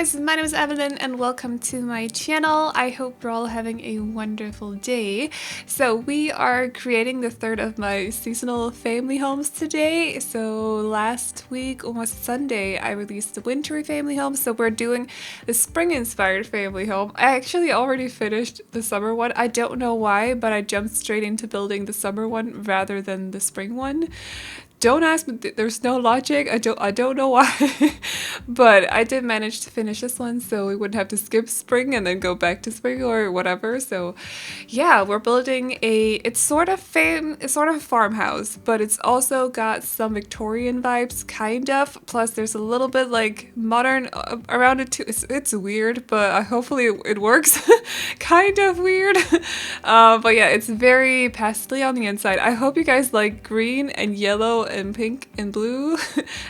guys, my name is Aveline and welcome to my channel. I hope you're all having a wonderful day. So we are creating the third of my seasonal family homes today. So last week, almost Sunday, I released the wintry family home. So we're doing the spring inspired family home. I actually already finished the summer one. I don't know why, but I jumped straight into building the summer one rather than the spring one. Don't ask me, there's no logic. I don't know why. But I did manage to finish this one so we wouldn't have to skip spring and then go back to spring or whatever. So yeah, we're building it's sort of a farmhouse, but it's also got some Victorian vibes, kind of. Plus there's a little bit like modern around it too. It's weird, but hopefully it works. Kind of weird. But yeah, it's very pastely on the inside. I hope you guys like green and yellow and pink and blue,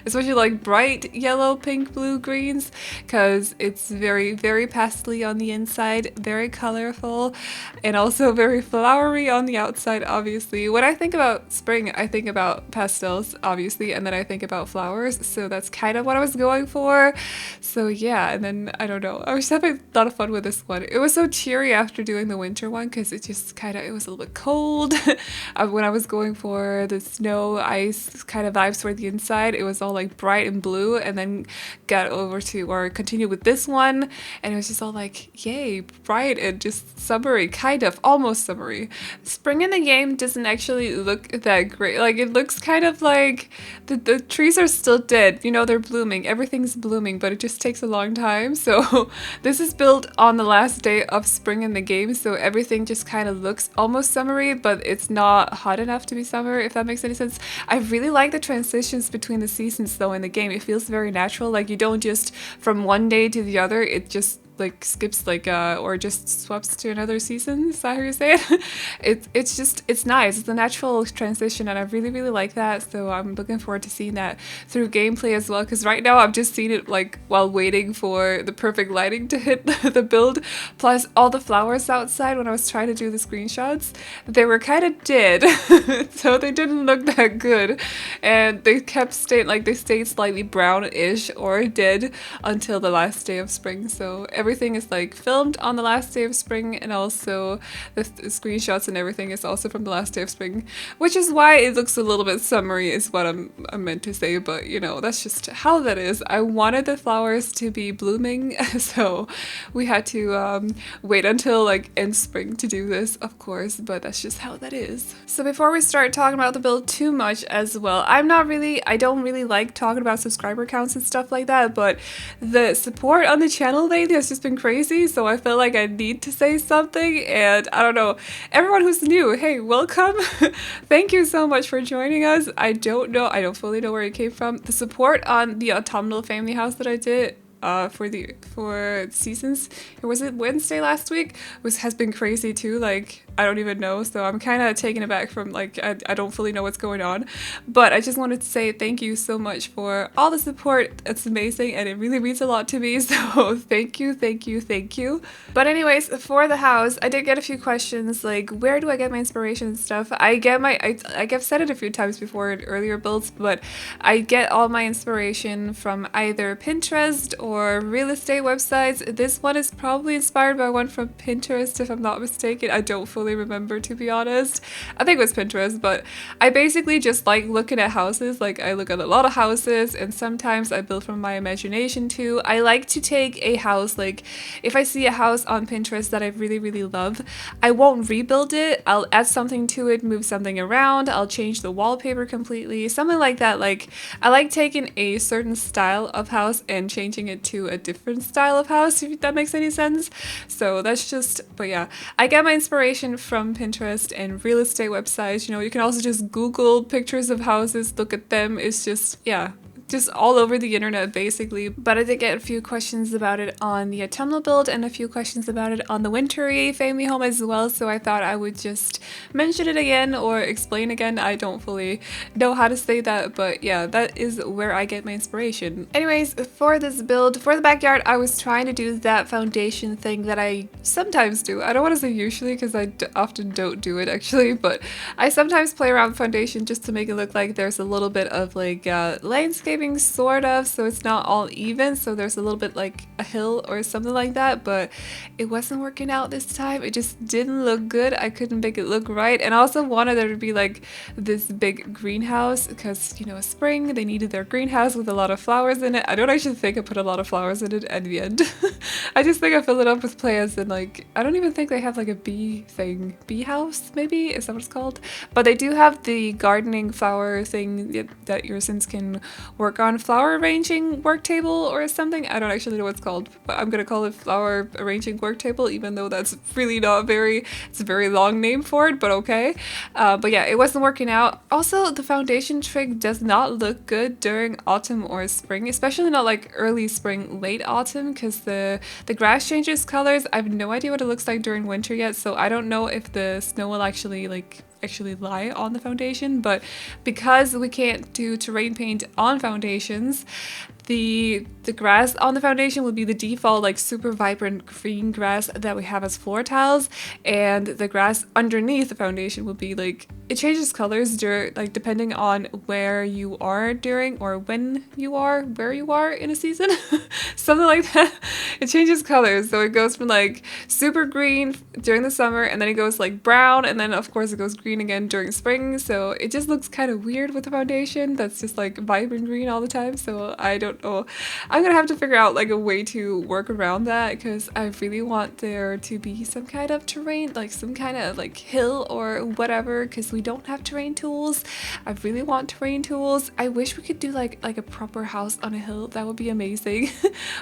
especially like bright yellow, pink, blue, greens, because it's very pastely on the inside, very colorful, and also very flowery on the outside. Obviously, when I think about spring, I think about pastels, obviously, and then I think about flowers, so that's kind of what I was going for. So yeah, and then I don't know, I was having a lot of fun with this one. It was so cheery after doing the winter one because it was a little bit cold. When I was going for the snow ice kind of vibes for the inside, it was all like bright and blue, and then continued with this one, and it was just all like yay, bright and just summery, kind of almost summery. Spring in the game doesn't actually look that great. Like it looks kind of like the trees are still dead, you know, they're blooming, everything's blooming, but it just takes a long time. So this is built on the last day of spring in the game, so everything just kind of looks almost summery, but it's not hot enough to be summer, if that makes any sense. I really like the transitions between the seasons though in the game. It feels very natural, like you don't just from one day to the other, it just like skips or just swaps to another season. Is that how you say it? It's nice. It's a natural transition and I really like that. So I'm looking forward to seeing that through gameplay as well, because right now I've just seen it like while waiting for the perfect lighting to hit the build. Plus all the flowers outside, when I was trying to do the screenshots, they were kind of dead. So they didn't look that good, and they stayed slightly brownish or dead until the last day of spring. So everything is like filmed on the last day of spring, and also the screenshots and everything is also from the last day of spring, which is why it looks a little bit summery is what I meant to say. But you know, that's just how that is. I wanted the flowers to be blooming, so we had to wait until like end spring to do this, of course, but that's just how that is. So before we start talking about the build too much as well, I don't really like talking about subscriber counts and stuff like that, but the support on the channel lately has just been crazy, so I feel like I need to say something. And I don't know, everyone who's new, hey, welcome. Thank you so much for joining us. I don't fully know where it came from. The support on the autumnal family house that I did for seasons, was it Wednesday last week, has been crazy too. Like I don't even know, so I'm kind of taken aback from like I don't fully know what's going on, but I just wanted to say thank you so much for all the support. It's amazing and it really means a lot to me, so thank you. But anyways, for the house, I did get a few questions like where do I get my inspiration and stuff. I've said it a few times before in earlier builds, but I get all my inspiration from either Pinterest or real estate websites. This one is probably inspired by one from Pinterest if I'm not mistaken. I don't fully remember, to be honest. I think it was Pinterest, but I basically just like looking at houses. Like I look at a lot of houses and sometimes I build from my imagination too. I like to take a house, like if I see a house on Pinterest that I really love, I won't rebuild it. I'll add something to it, move something around, I'll change the wallpaper completely, something like that. Like I like taking a certain style of house and changing it to a different style of house, if that makes any sense. So that's just, but yeah, I get my inspiration from Pinterest and real estate websites. You know, you can also just Google pictures of houses, look at them. It's just, yeah, just all over the internet basically. But I did get a few questions about it on the autumnal build and a few questions about it on the wintry family home as well, so I thought I would just mention it again or explain again. I don't fully know how to say that, but yeah, that is where I get my inspiration. Anyways, for this build, for the backyard, I was trying to do that foundation thing that I sometimes do. I don't want to say usually because I often don't do it actually, but I sometimes play around with foundation just to make it look like there's a little bit of like landscaping landscaping sort of, so it's not all even, so there's a little bit like a hill or something like that, but it wasn't working out this time. It just didn't look good. I couldn't make it look right, and I also wanted there to be like this big greenhouse because, you know, spring, they needed their greenhouse with a lot of flowers in it. I don't actually think I put a lot of flowers in it at the end. I just think I filled it up with plants, and like I don't even think they have like a bee house, maybe, is that what it's called? But they do have the gardening flower thing that your Sims can work on, flower arranging work table or something. I don't actually know what it's called, but I'm gonna call it flower arranging work table, even though that's really not it's a very long name for it, but okay. But yeah, it wasn't working out. Also, the foundation trick does not look good during autumn or spring, especially not like early spring, late autumn, because the grass changes colors. I have no idea what it looks like during winter yet, so I don't know if the snow will actually lie on the foundation. But because we can't do terrain paint on foundations, the grass on the foundation will be the default like super vibrant green grass that we have as floor tiles, and the grass underneath the foundation will be like, it changes colors depending on where you are during, or where you are in a season. Something like that. It changes colors, so it goes from like super green during the summer, and then it goes like brown, and then of course it goes green again during spring. So it just looks kind of weird with the foundation that's just like vibrant green all the time. So I don't know, I'm gonna have to figure out like a way to work around that, because I really want there to be some kind of terrain, like some kind of like hill or whatever, because we don't have terrain tools. I really want terrain tools. I wish we could do like a proper house on a hill. That would be amazing.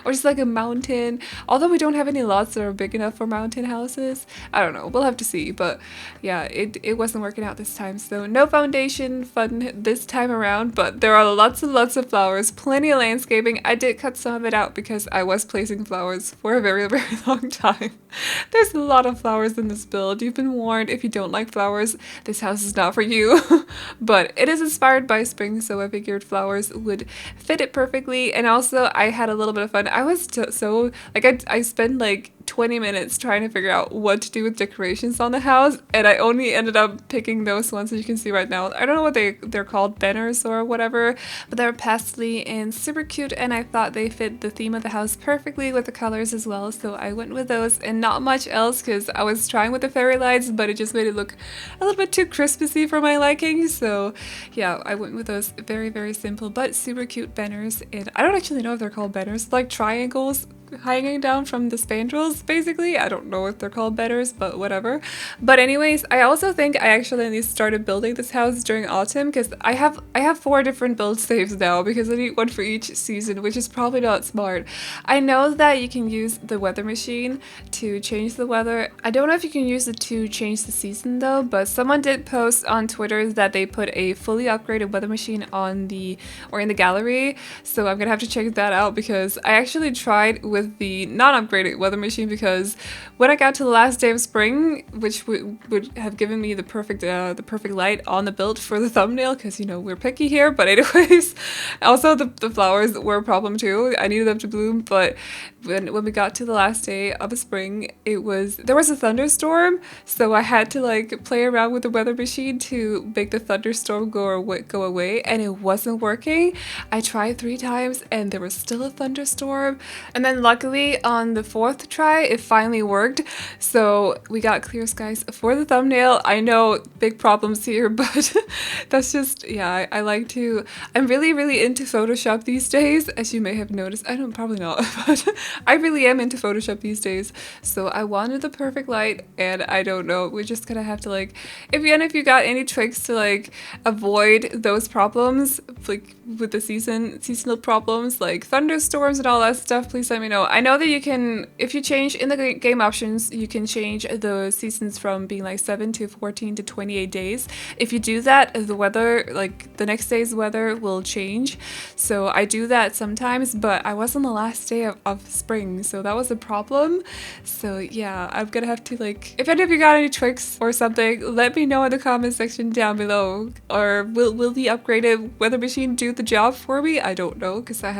Or just like a mountain, although we don't have any lots that are big enough for mountain houses. I don't know, we'll have to see. But yeah, it wasn't working out this time, so no foundation fun this time around. But there are lots and lots of flowers, plenty of landscaping. I did cut some of it out because I was placing flowers for a very, very long time. There's a lot of flowers in this build. You've been warned, if you don't like flowers, this house is not for you. But it is inspired by spring, so I figured flowers would fit it perfectly. And also I had a little bit of fun. I was so like, I spent like 20 minutes trying to figure out what to do with decorations on the house, and I only ended up picking those ones that you can see right now. I don't know what they're called, banners or whatever, but they're pastely and super cute, and I thought they fit the theme of the house perfectly with the colors as well, so I went with those and not much else, because I was trying with the fairy lights, but it just made it look a little bit too Christmassy for my liking. So yeah, I went with those very, very simple but super cute banners. And I don't actually know if they're called banners, like triangles hanging down from the spandrels, basically. I don't know if they're called banners, but whatever. But anyways, I also think I actually started building this house during autumn, because I have 4 different build saves now, because I need one for each season, which is probably not smart. I know that you can use the weather machine to change the weather. I don't know if you can use it to change the season though, but someone did post on Twitter that they put a fully upgraded weather machine in the gallery, so I'm gonna have to check that out, because I actually tried with the non-upgraded weather machine, because when I got to the last day of spring, which would have given me the perfect light on the build for the thumbnail, because you know we're picky here. But anyways, also the flowers were a problem too. I needed them to bloom, but when we got to the last day of the spring, there was a thunderstorm, so I had to like play around with the weather machine to make the thunderstorm go away, and it wasn't working. I tried 3 times and there was still a thunderstorm, and then luckily on the 4th try it finally worked, so we got clear skies for the thumbnail. I know, big problems here, but that's just, yeah, I'm really into Photoshop these days, as you may have noticed. Probably not, but I really am into Photoshop these days, so I wanted the perfect light, and I don't know, we're just gonna have to like, if you got any tricks to like avoid those problems, like with the seasonal problems like thunderstorms and all that stuff, please let me know. I know that you can, if you change in the game options, you can change the seasons from being like 7 to 14 to 28 days. If you do that, the weather, like the next day's weather will change. So I do that sometimes, but I was on the last day of spring, so that was a problem. So yeah, I'm gonna have to like, if any of you got any tricks or something, let me know in the comment section down below. Or will the upgraded weather machine do the job for me? I don't know, because I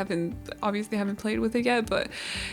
obviously haven't played with it yet, but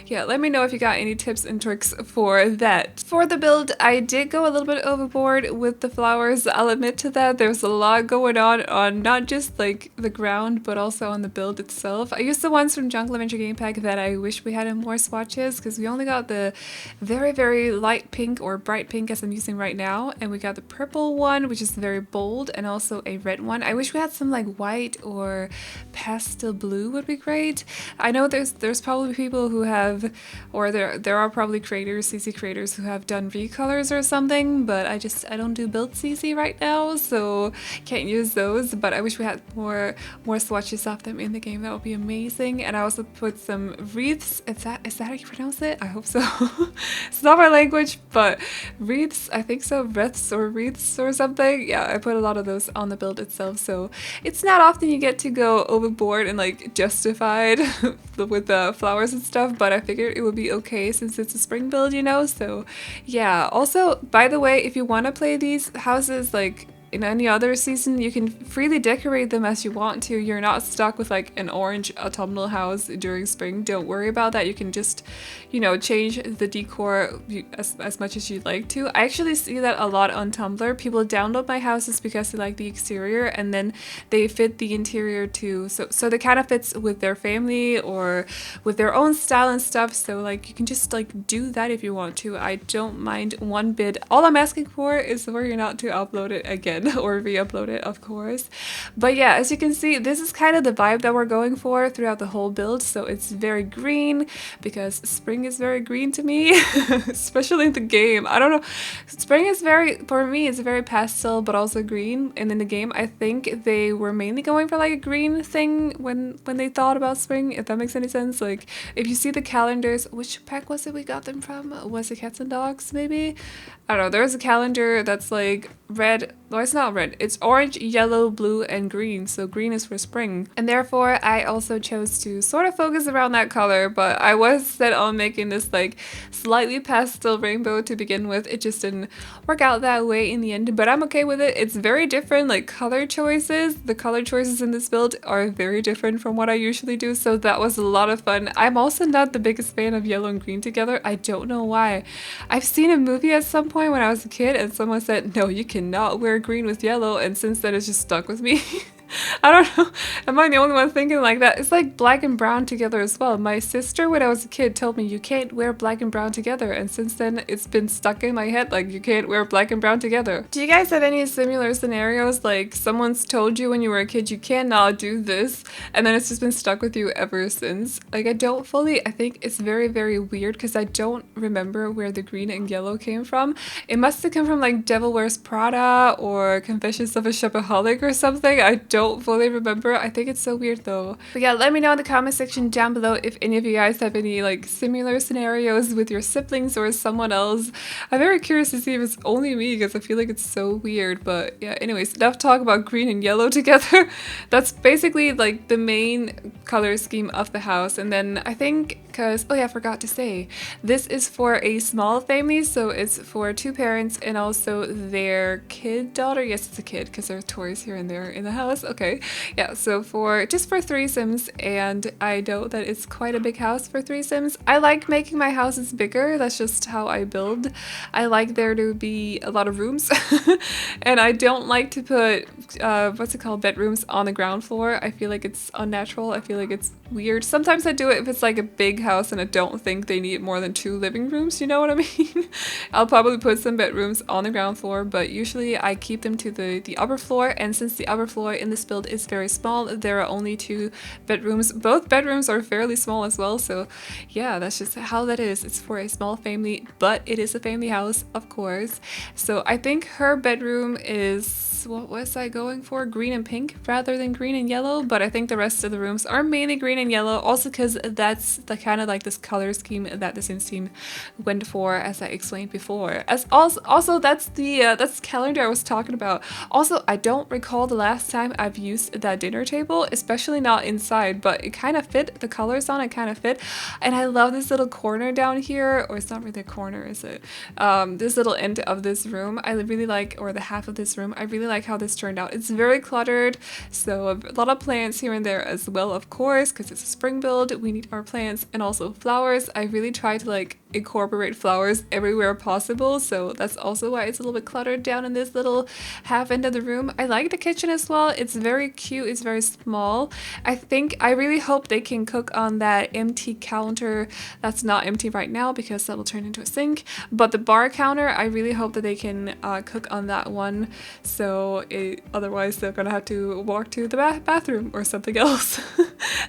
yeah, let me know if you got any tips and tricks for that. For the build, I did go a little bit overboard with the flowers. I'll admit to that. There's a lot going on not just like the ground, but also on the build itself. I used the ones from Jungle Adventure Game Pack that I wish we had in more swatches, because we only got the very light pink or bright pink as I'm using right now, and we got the purple one, which is very bold, and also a red one. I wish we had some like white or pastel blue would be great. I know there's probably people who have, or there are probably creators, CC creators, who have done recolors or something, but I don't do build CC right now, so can't use those. But I wish we had more swatches of them in the game. That would be amazing. And I also put some wreaths. Is that how you pronounce it? I hope so. It's not my language, but wreaths, I think so. Wreaths or something. Yeah, I put a lot of those on the build itself, so it's not often you get to go overboard and like justified with the flowers and stuff, but I figured it would be okay since it's a spring build, you know. So yeah. Also, by the way, if you want to play these houses like in any other season, you can freely decorate them as you want to. You're not stuck with like an orange autumnal house during spring. Don't worry about that. You can just, you know, change the decor as much as you'd like to. I actually see that a lot on Tumblr. People download my houses because they like the exterior, and then they fit the interior too. So they kind of fits with their family or with their own style and stuff. So like you can just like do that if you want to. I don't mind one bit. All I'm asking for is for you not to upload it again or re-upload it, of course. But yeah, as you can see, this is kind of the vibe that we're going for throughout the whole build. So it's very green, because spring is very green to me, especially in the game. I don't know, spring is for me, it's very pastel but also green. And in the game, I think they were mainly going for like a green thing when they thought about spring, if that makes any sense. Like if you see the calendars, which pack was it we got them from? Was it Cats and Dogs maybe? I don't know. There's a calendar that's like red. No, it's not red. It's orange, yellow, blue, and green. So green is for spring. And therefore, I also chose to sort of focus around that color, but I was set on making this like slightly pastel rainbow to begin with. It just didn't work out that way in the end, but I'm okay with it. It's very different, like color choices. The color choices in this build are very different from what I usually do, so that was a lot of fun. I'm also not the biggest fan of yellow and green together. I don't know why. I've seen a movie at some point when I was a kid, and someone said, no, you cannot wear green with yellow, and since then it's just stuck with me. I don't know. Am I the only one thinking like that? It's like black and brown together as well. My sister, when I was a kid, told me you can't wear black and brown together, and since then it's been stuck in my head like you can't wear black and brown together. Do you guys have any similar scenarios, like someone's told you when you were a kid you cannot do this, and then it's just been stuck with you ever since? Like I think it's very weird, because I don't remember where the green and yellow came from. It must have come from like Devil Wears Prada or Confessions of a Shopaholic or something. I don't fully remember. I think it's so weird though. But yeah, let me know in the comment section down below if any of you guys have any like similar scenarios with your siblings or someone else. I'm very curious to see if it's only me, because I feel like it's so weird. But yeah, anyways, enough talk about green and yellow together. That's basically like the main color scheme of the house. And then I think, because, oh yeah, I forgot to say, this is for a small family, so it's for 2 parents and also their kid daughter. Yes, it's a kid, because there are toys here and there in the house. Okay, yeah, so just for threesomes, and I know that it's quite a big house for threesomes. I like making my houses bigger. That's just how I build. I like there to be a lot of rooms, and I don't like to put what's it called, bedrooms on the ground floor. I feel like it's unnatural. I feel like it's weird. Sometimes I do it if it's like a big house and I don't think they need more than 2 living rooms, you know what I mean? I'll probably put some bedrooms on the ground floor, but usually I keep them to the upper floor. And since the upper floor in this build is very small, there are only 2 bedrooms. Both bedrooms are fairly small as well, so yeah, that's just how that is. It's for a small family, but it is a family house, of course. So I think her bedroom is, what was I going for? Green and pink rather than green and yellow, but I think the rest of the rooms are mainly green and yellow, also because that's the kind of like this color scheme that the Sims team went for, as I explained before. As also that's the calendar I was talking about. Also, I don't recall the last time I've used use that dinner table, especially not inside, but it kind of fit. The colors on it kind of fit. And I love this little corner down here, or it's not really a corner, is it? This little end of this room, I really like, or the half of this room, I really like how this turned out. It's very cluttered, so a lot of plants here and there as well, of course, because it's a spring build. We need our plants and also flowers. I really try to like incorporate flowers everywhere possible, so that's also why it's a little bit cluttered down in this little half end of the room. I like the kitchen as well. It's very cute. It's very small. I really hope they can cook on that empty counter that's not empty right now, because that will turn into a sink, but the bar counter, I really hope that they can cook on that one, so otherwise they're gonna have to walk to the bathroom or something else.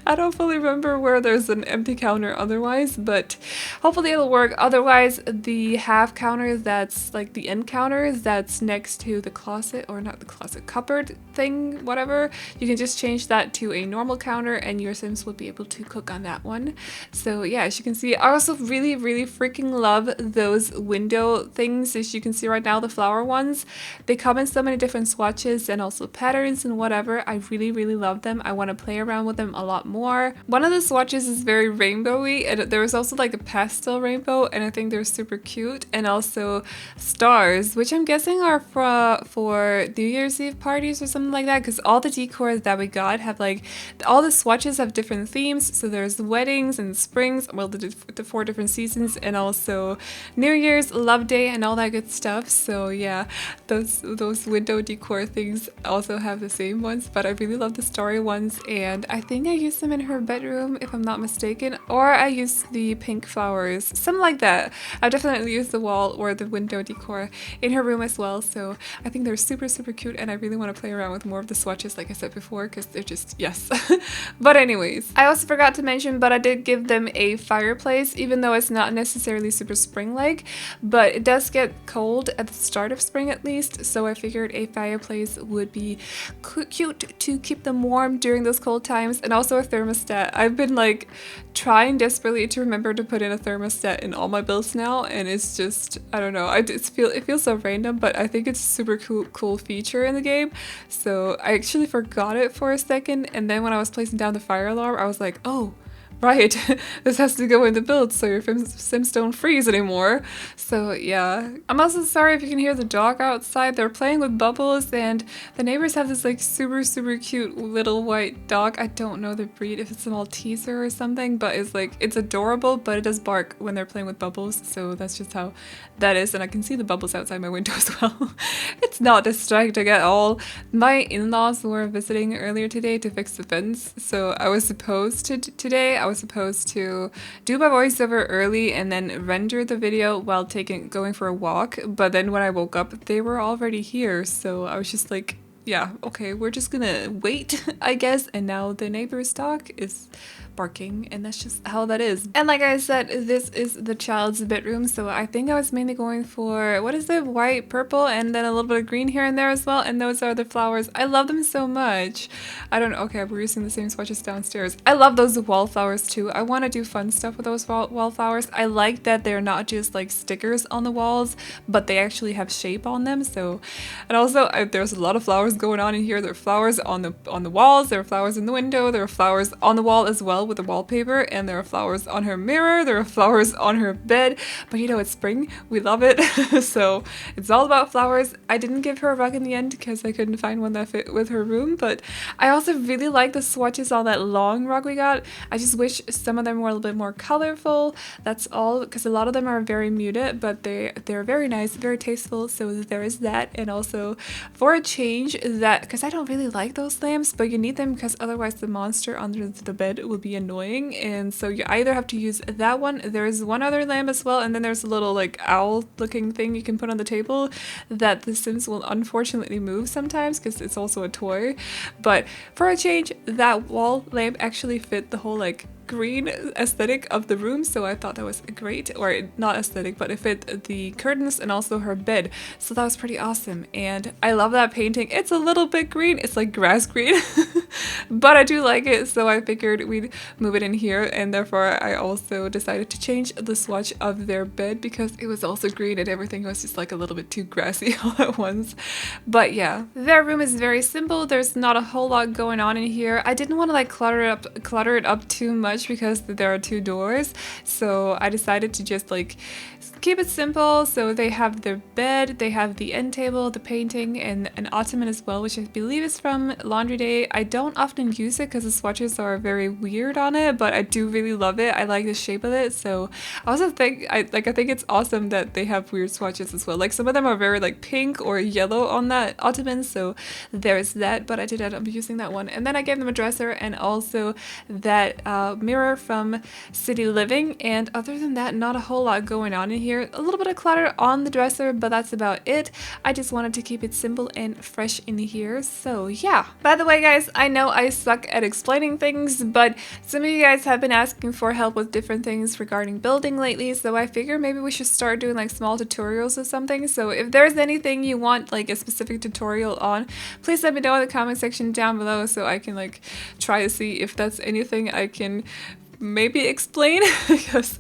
I don't fully remember where there's an empty counter otherwise, but hopefully it'll work. Otherwise, the half counter that's like the end counter that's next to the closet, or not the closet, cupboard thing, whatever, you can just change that to a normal counter and your Sims will be able to cook on that one. So yeah, as you can see, I also really freaking love those window things. As you can see right now, the flower ones, they come in so many different swatches and also patterns and whatever. I really love them. I want to play around with them a lot more. One of the swatches is very rainbowy, and there was also like a pastel rainbow, and I think they're super cute, and also stars, which I'm guessing are for New Year's Eve parties or something like that, because all the decors that we got have like, all the swatches have different themes. So there's weddings and springs, well, the 4 different seasons, and also New Year's, Love Day, and all that good stuff. So yeah, those window decor things also have the same ones, but I really love the starry ones, and I think I used them in her bedroom if I'm not mistaken, or I used the pink flowers, something like that. I've definitely used the wall or the window decor in her room as well, so I think they're super cute, and I really want to play around with more of the swatches like I said before, because they're just, yes. But anyways, I also forgot to mention, but I did give them a fireplace, even though it's not necessarily super spring-like, but it does get cold at the start of spring at least, so I figured a fireplace would be cute to keep them warm during those cold times, and also a thermostat. I've been like trying desperately to remember to put in a thermostat in all my builds now, and it's just, I don't know, it feels so random, but I think it's a super cool feature in the game. So I actually forgot it for a second, and then when I was placing down the fire alarm, I was like, oh right, this has to go in the build so your Sims don't freeze anymore. So yeah, I'm also sorry if you can hear the dog outside. They're playing with bubbles, and the neighbors have this like super cute little white dog. I don't know the breed, if it's a Malteser or something, but it's adorable, but it does bark when they're playing with bubbles, so that's just how that is. And I can see the bubbles outside my window as well. It's not distracting at all. My in-laws were visiting earlier today to fix the fence, so I was supposed to do my voiceover early and then render the video while going for a walk, but then when I woke up they were already here, so I was just like, yeah, okay, we're just gonna wait, I guess. And now the neighbor's dog is barking, and that's just how that is. And like I said, this is the child's bedroom, so I think I was mainly going for, what is it, white, purple, and then a little bit of green here and there as well, and those are the flowers. I love them so much. I don't know, okay, we're using the same swatches downstairs. I love those wallflowers too. I want to do fun stuff with those wallflowers. I like that they're not just like stickers on the walls, but they actually have shape on them. So, and also there's a lot of flowers going on in here. There are flowers on the walls, there are flowers in the window, there are flowers on the wall as well with the wallpaper, and there are flowers on her mirror, there are flowers on her bed, but you know, it's spring, we love it. So it's all about flowers. I didn't give her a rug in the end because I couldn't find one that fit with her room, but I also really like the swatches on that long rug we got. I just wish some of them were a little bit more colorful, that's all, because a lot of them are very muted, but they're very nice, very tasteful, so there is that. And also for a change, that, because I don't really like those lamps, but you need them because otherwise the monster under the bed will be annoying, and so you either have to use that one. There's one other lamp as well, and then there's a little like owl looking thing you can put on the table that the Sims will unfortunately move sometimes because it's also a toy. But for a change, that wall lamp actually fit the whole like green aesthetic of the room, so I thought that was great, or not aesthetic, but it fit the curtains and also her bed, so that was pretty awesome. And I love that painting. It's a little bit green, it's like grass green, but I do like it, so I figured we'd move it in here, and therefore I also decided to change the swatch of their bed because it was also green and everything was just like a little bit too grassy all at once. But yeah, their room is very simple. There's not a whole lot going on in here. I didn't want to like clutter it up too much because there are two doors, so I decided to just like keep it simple. So they have their bed, they have the end table, the painting, and an ottoman as well, which I believe is from Laundry Day. I don't often use it because the swatches are very weird on it, but I do really love it. I like the shape of it. So I also think I think it's awesome that they have weird swatches as well. Like some of them are very like pink or yellow on that ottoman, so there's that, but I did end up using that one. And then I gave them a dresser and also that mirror from City Living, and other than that, not a whole lot going on in here. A little bit of clutter on the dresser, but that's about it. I just wanted to keep it simple and fresh in here, so yeah. By the way guys, I know I suck at explaining things, but some of you guys have been asking for help with different things regarding building lately, so I figure maybe we should start doing like small tutorials or something. So if there's anything you want like a specific tutorial on, please let me know in the comment section down below so I can like try to see if that's anything I can maybe explain, because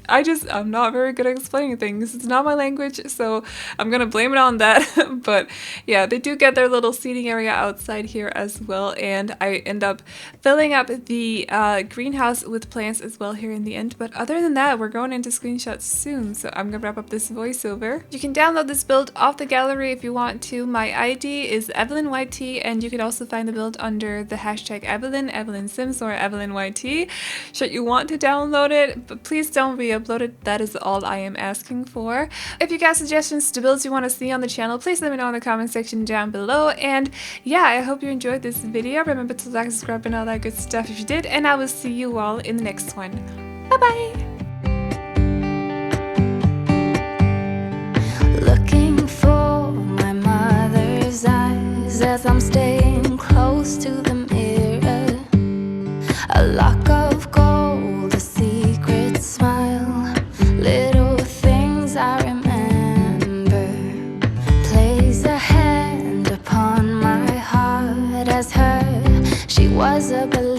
I'm not very good at explaining things. It's not my language, so I'm gonna blame it on that. But yeah, they do get their little seating area outside here as well, and I end up filling up the greenhouse with plants as well here in the end. But other than that, we're going into screenshots soon, so I'm gonna wrap up this voiceover. You can download this build off the gallery if you want to. My ID is AvelineYT, and you can also find the build under the hashtag Aveline, Aveline Sims, or AvelineYT. Should you want to download it, but please don't re-upload it. That is all I am asking for. If you got suggestions to builds you want to see on the channel, please let me know in the comment section down below. And yeah, I hope you enjoyed this video. Remember to like, subscribe, and all that good stuff if you did, and I will see you all in the next one. Bye bye. Looking for my mother's eyes as I'm staying close to the mirror. A lock of gold, a secret smile, little things I remember. Place a hand upon my heart as her, she was a believer.